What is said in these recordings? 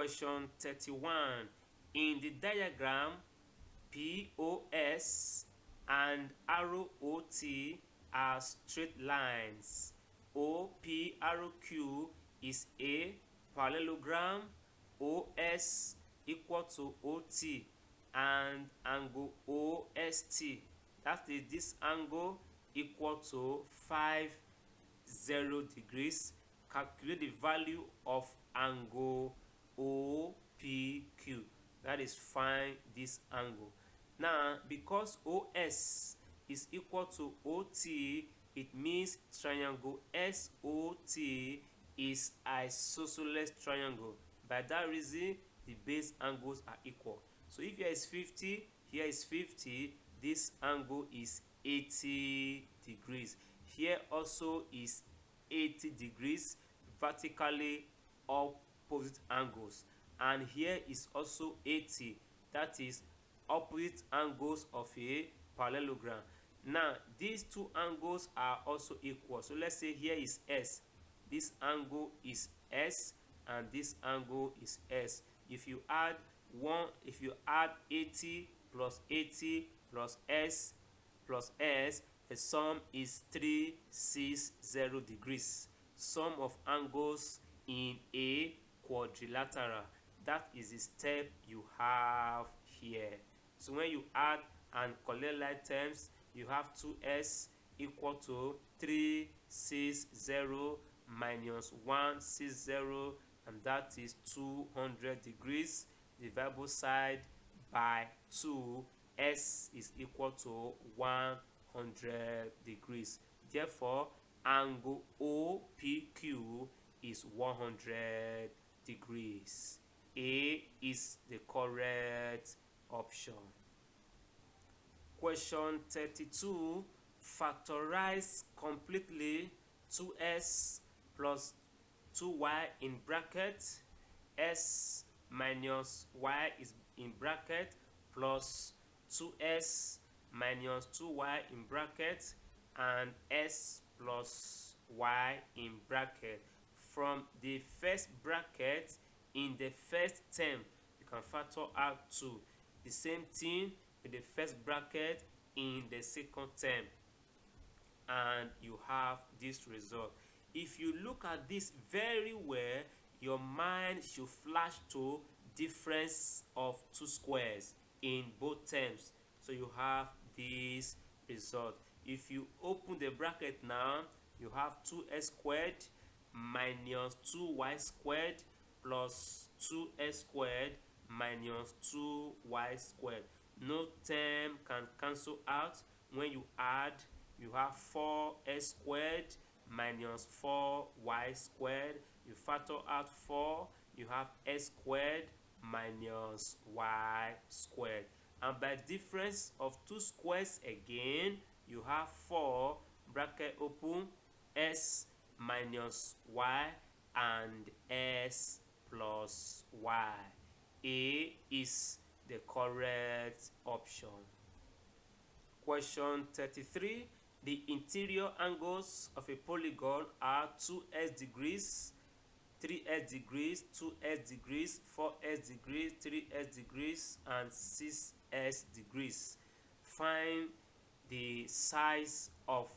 Question 31. In the diagram, POS and ROT are straight lines. OPRQ is a parallelogram. OS equal to OT and angle OST. That is, this angle equal to 50 degrees. Calculate the value of angle OPQ. That is, find this angle. Now, because OS is equal to OT, it means triangle SOT is isosceles triangle. By that reason, the base angles are equal. So if here is 50, here is 50, this angle is 80 degrees. Here also is 80 degrees, vertically opposite angles. And here is also 80, that is opposite angles of a parallelogram. Now, these two angles are also equal. So let's say here is S. This angle is S and this angle is S. If you add 80 plus 80 plus S plus S, the sum is 360 degrees. Sum of angles in a quadrilateral. That is the step you have here. So when you add and collect like terms, you have 2s equal to 360 minus 160, and that is 200 degrees. Divide both side by 2. S is equal to 100 degrees. Therefore, angle OPQ is 100 degrees. A is the correct option. Question 32. Factorize completely 2s plus 2y in bracket, s minus y is in bracket, plus 2s minus 2y in bracket, and s plus y in bracket. From the first bracket, in the first term, you can factor out 2. The same thing in the first bracket in the second term, and you have this result. If you look at this very well, your mind should flash to difference of 2 squares in both terms. So you have this result. If you open the bracket now, you have 2s squared minus 2y squared plus 2s squared minus 2y squared. No term can cancel out. When you add, you have 4s squared minus 4y squared. You factor out 4, you have s squared minus y squared. And by difference of 2 squares again, you have 4 bracket open s minus y and s plus y. A is the correct option. Question 33. The interior angles of a polygon are 2s degrees, 3s degrees, 2s degrees, 4s degrees, 3s degrees, and 6s degrees. Find the size of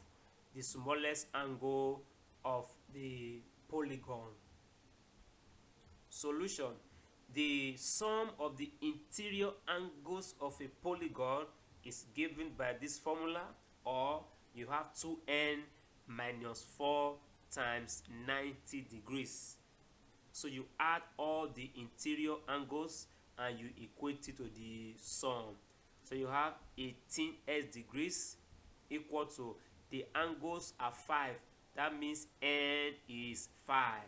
the smallest angle of the polygon. Solution. The sum of the interior angles of a polygon is given by this formula, or you have 2n minus 4 times 90 degrees. So you add all the interior angles and you equate it to the sum. So you have 18s degrees equal to, the angles are 5. That means n is 5.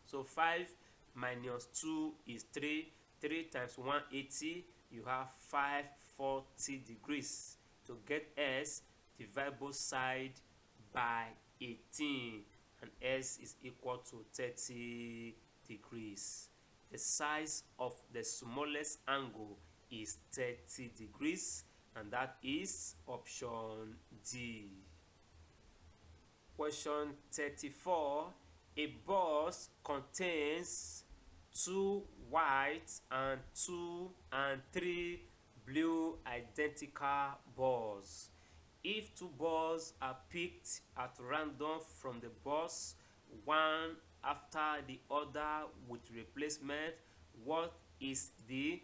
So 5 minus 2 is 3. 3 times 180, you have 540 degrees. To get s, divide both sides by 18, and s is equal to 30 degrees. The size of the smallest angle is 30 degrees, and that is option D. Question 34. A bus contains 2 white and 2 and 3 blue identical balls. If 2 balls are picked at random from the box, one after the other with replacement, what is the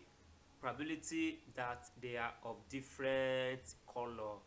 probability that they are of different color?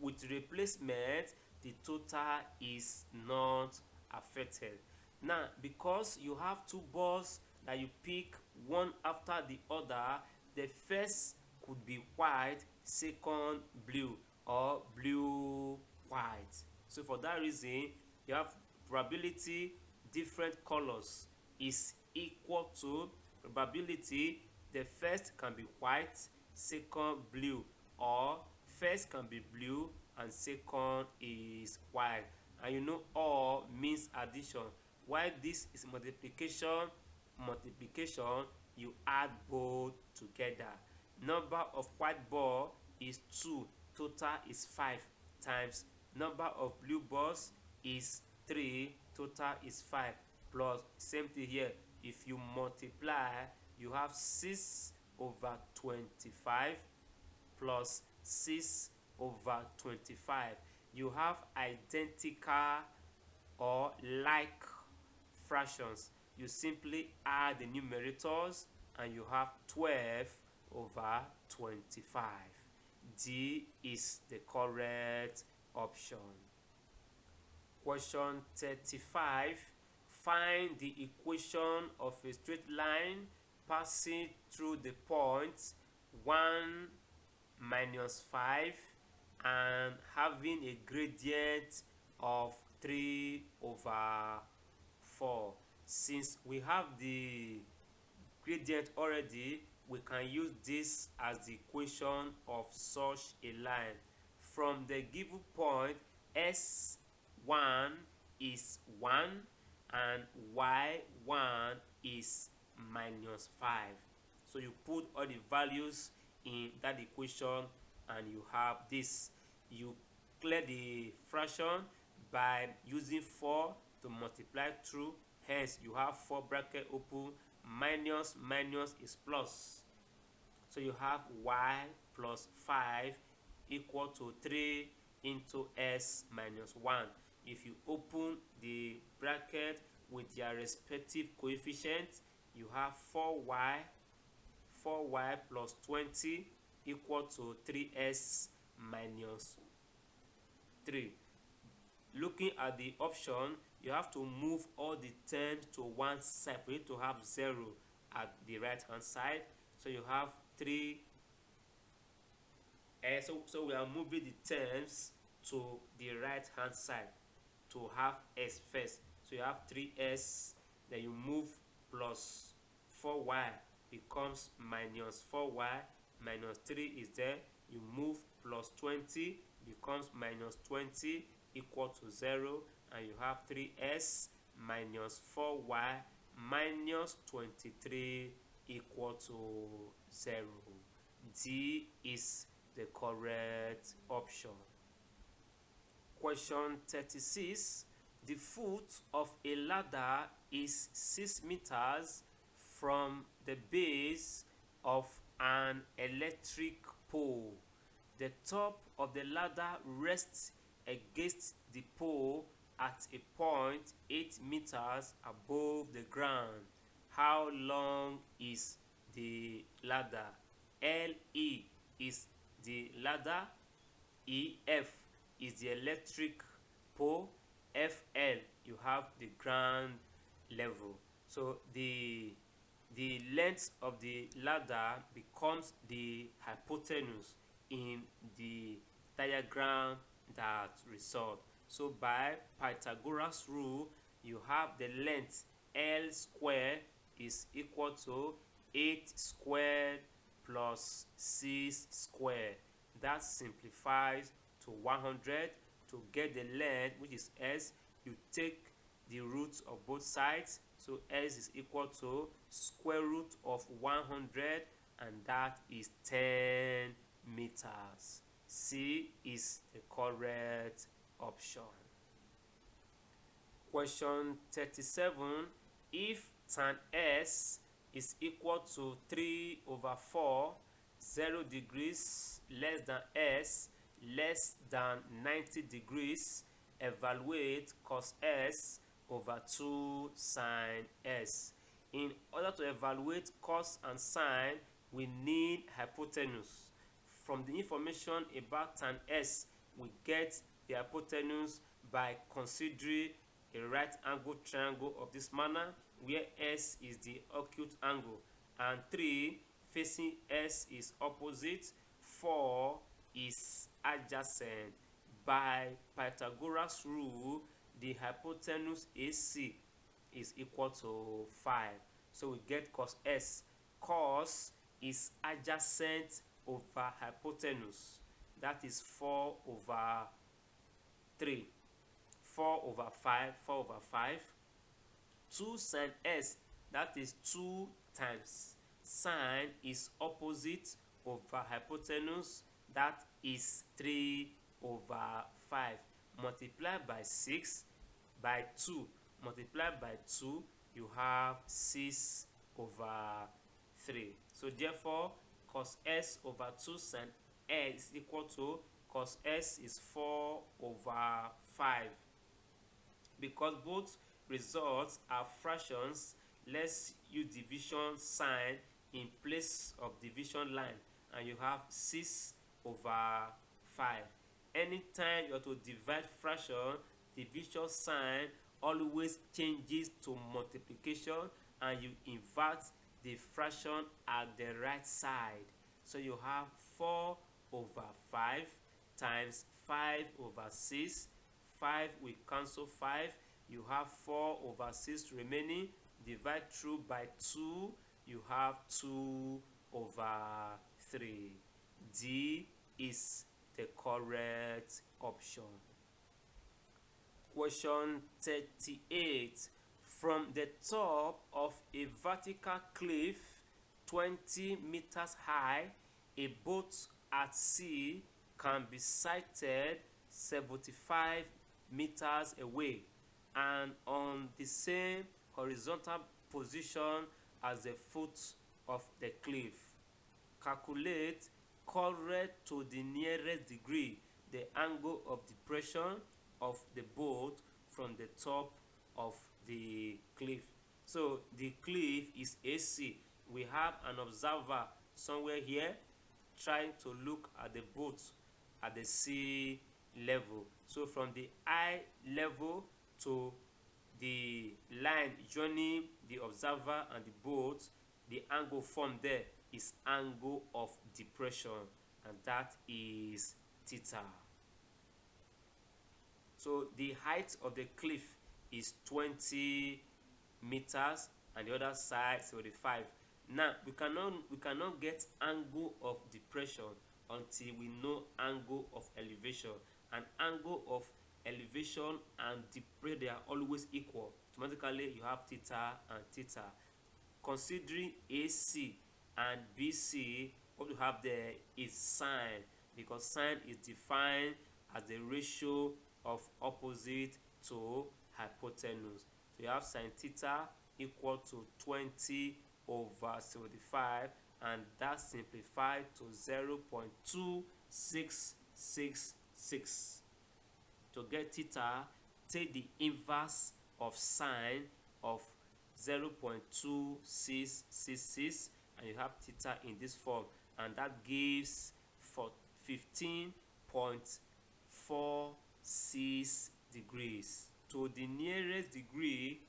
With replacement, the total is not affected. Now, because you have 2 balls that you pick one after the other, the first could be white, second blue, or blue white. So for that reason, you have probability different colors is equal to probability the first can be white, second blue, or first can be blue and second is white. And you know or means addition. While this is multiplication, you add both together. Number of white ball is 2, total is 5 times number of blue balls is 3, total is 5, plus same thing here. If you multiply, you have 6 over 25 plus 6 over 25. You have identical or like fractions. You simply add the numerators and you have 12 over 25. D is the correct option. Question 35. Find the equation of a straight line passing through the points 1 minus 5 and having a gradient of 3 over 4. Since we have the gradient already, we can use this as the equation of such a line. From the given point, S1 is 1 and Y1 is minus 5. So you put all the values in that equation and you have this. You clear the fraction by using 4 to multiply through. Hence, you have 4 bracket open, minus is plus. So you have y plus 5 equal to 3 into s minus 1. If you open the bracket with their respective coefficients, you have 4y plus 20 equal to 3s minus 3. Looking at the option, you have to move all the terms to one side for you to have 0 at the right hand side. So you have 3. So we are moving the terms to the right hand side to have s first. So you have 3s, then you move plus 4y becomes minus 4y, minus 3 is there. You move plus 20 becomes minus 20 equal to 0, and you have 3s minus 4y minus 23 equal to 0. D is the correct option. Question 36. The foot of a ladder is 6 meters from the base of an electric pole. The top of the ladder rests against the pole at a point 8 meters above the ground. How long is the ladder? LE is the ladder, EF is the electric pole, FL you have the ground level. So the length of the ladder becomes the hypotenuse in the diagram that result. So by Pythagoras rule, you have the length L squared is equal to 8 squared plus 6 squared. That simplifies to 100. To get the length, which is s, you take the roots of both sides. So s is equal to square root of 100, and that is 10 meters. C is the correct option. Question 37. If tan S is equal to 3/4, 0 degrees less than S less than 90 degrees, evaluate cos S over 2 sin S. In order to evaluate cos and sine, we need hypotenuse. From the information about tan S, we get the hypotenuse by considering a right angle triangle of this manner, where S is the acute angle and 3 facing S is opposite, 4 is adjacent. By Pythagoras rule, the hypotenuse AC is equal to 5. So we get cos S. Cos is adjacent over hypotenuse. That is 4/3. 4/5. 4/5. 2 sin S, that is 2 times sine is opposite over hypotenuse, that is 3/5. Multiply by 6 by 2. Multiply by 2, you have 6/3. So therefore, cos S over 2 sin S is equal to cos S is 4/5. Because both results are fractions, let's use division sign in place of division line, and you have 6/5. Anytime you have to divide fraction, division sign always changes to multiplication, and you invert the fraction at the right side. So you have 4/5 times 5/6. 5 will cancel 5. You have 4/6 remaining. Divide through by 2. You have 2/3. D is the correct option. Question 38. From the top of a vertical cliff 20 meters high, a boat at sea can be sighted 75 meters away and on the same horizontal position as the foot of the cliff. Calculate, correct to the nearest degree, the angle of depression of the boat from the top of the cliff. So the cliff is AC. We have an observer somewhere here trying to look at the boat at the sea level. So from the eye level to the line joining the observer and the boat, the angle formed there is angle of depression, and that is theta. So the height of the cliff is 20 meters and the other side 75. Now we cannot get angle of depression until we know angle of elevation. And angle of elevation and depression, they are always equal. Automatically you have theta and theta. Considering AC and BC, what you have there is sine, because sine is defined as the ratio of opposite to hypotenuse. So you have sine theta equal to 20/75, and that simplified to 0.2666. To get theta, take the inverse of sine of 0.2666, and you have theta in this form, and that gives for 15.46 degrees. To the nearest degree,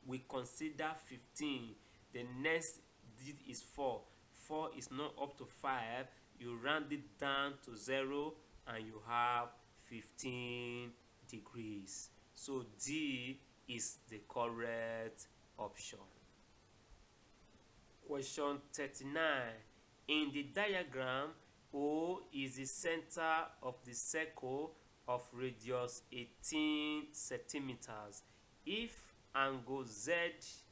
we consider 15. The next digit is 4. 4 is not up to 5. You round it down to 0 and you have 15 degrees. So D is the correct option. Question 39. In the diagram, O is the center of the circle of radius 18 centimeters. If angle ZSY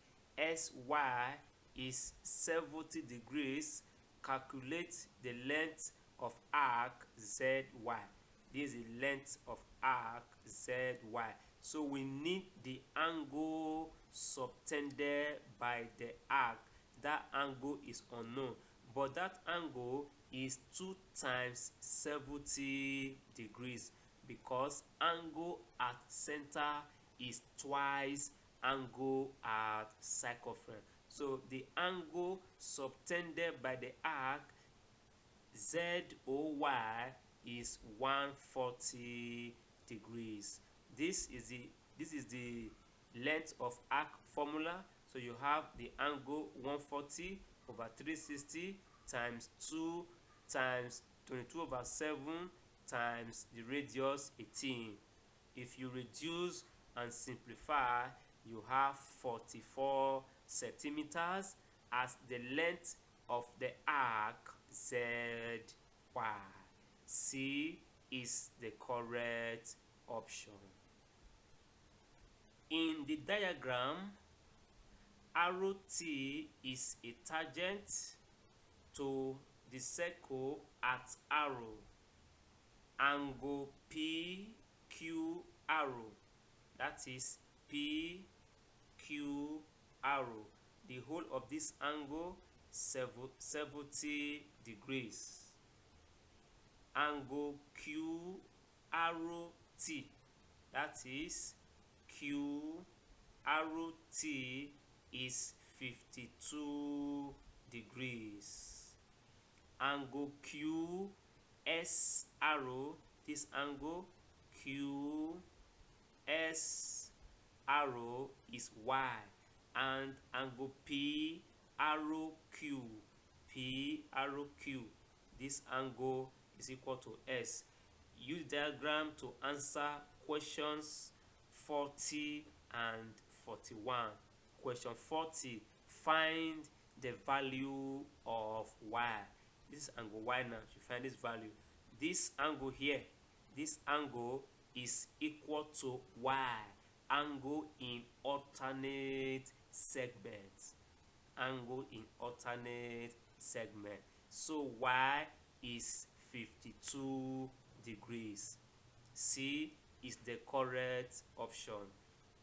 is 70 degrees, calculate the length of arc ZY. This is the length of arc ZY. So we need the angle subtended by the arc, that angle is unknown, but that angle is 2 times 70 degrees, because angle at center is twice angle at circumference. So the angle subtended by the arc ZOY is 140 degrees. This is the length of arc formula. So you have the angle 140 over 360 times 2 times 22 over 7 times the radius 18. If you reduce and simplify, you have 44 centimeters as the length of the arc ZY. C is the correct option. In the diagram, arrow T is a tangent to the circle at arrow. Angle PQ arrow, that is PQ arrow. The whole of this angle 70 degrees. Angle Q arrow T, that is Q arrow T is 52 degrees. Angle Q S arrow, this angle Q S arrow is Y, and angle P arrow Q, P arrow Q, this angle is equal to S. Use diagram to answer questions 40 and 41. Question 40, find the value of Y. This is angle Y now. You find this value. This angle here, this angle is equal to Y, angle in alternate segments. Angle in alternate segment. So Y is 52 degrees. C is the correct option.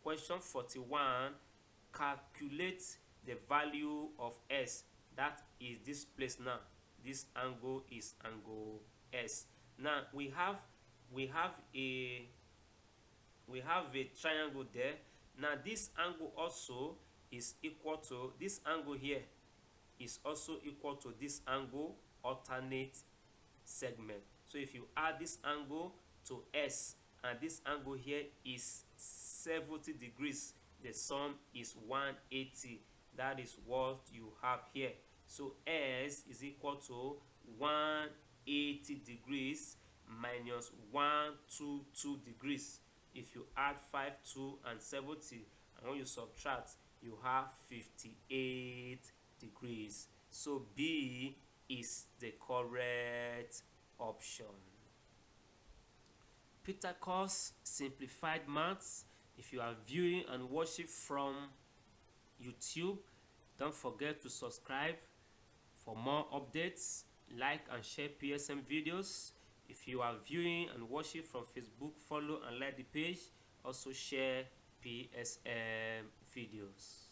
Question 41, calculate the value of S. That is this place now. This angle is angle S. Now we have a triangle there. Now this angle also is equal to this angle here, is also equal to this angle alternate segment. So if you add this angle to S and this angle here is 70 degrees, the sum is 180. That is what you have here. So S is equal to 180 degrees minus 122 degrees. If you add 5, 2 and 70, and when you subtract, you have 58 degrees. So B is the correct option. Pittacus Simplified Maths. If you are viewing and watching from YouTube, don't forget to subscribe for more updates. Like and share PSM videos. If you are viewing and watching from Facebook, follow and like the page. Also share PSM videos.